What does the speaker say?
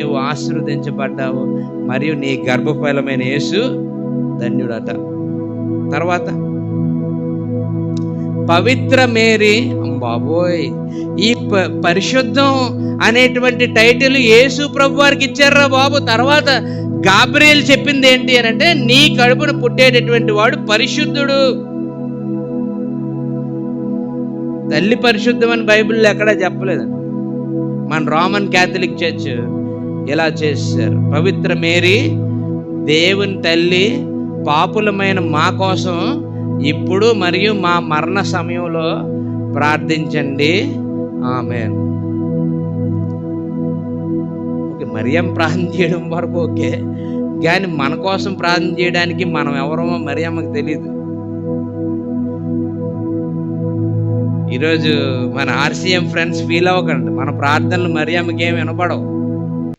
నీవు ఆశీర్వదించబడ్డావు, మరియు నీ గర్భఫలమైన యేసు ధన్యుడట. తర్వాత పవిత్ర మేరీ. బాబోయ్, ఈ పరిశుద్ధం అనేటువంటి టైటిల్ యేసు ప్రభు వారికి ఇచ్చారా బాబు. తర్వాత గాబ్రియేల్ చెప్పింది ఏంటి అని అంటే, నీ కడుపును పుట్టేటటువంటి వాడు పరిశుద్ధుడు. తల్లి పరిశుద్ధం అని బైబిల్లో ఎక్కడా చెప్పలేదండి. మన రోమన్ క్యాథలిక్ చర్చ్ ఇలా చేశారు. పవిత్ర మేరీ దేవుని తల్లి, పాపులమైన మా కోసం ఇప్పుడు మరియు మా మరణ సమయంలో ప్రార్థించండి, ఆమేన్. ఓకే, మరియం ప్రార్థన చేయడం వరకు ఓకే, కానీ మన కోసం ప్రార్థన చేయడానికి మనం ఎవరమో మరియమ్మకి తెలియదు. ఈరోజు మన ఆర్సీఎం ఫ్రెండ్స్ ఫీల్ అవ్వకండి, మన ప్రార్థనలు మరియమ్మకి ఏమి వినపడవు.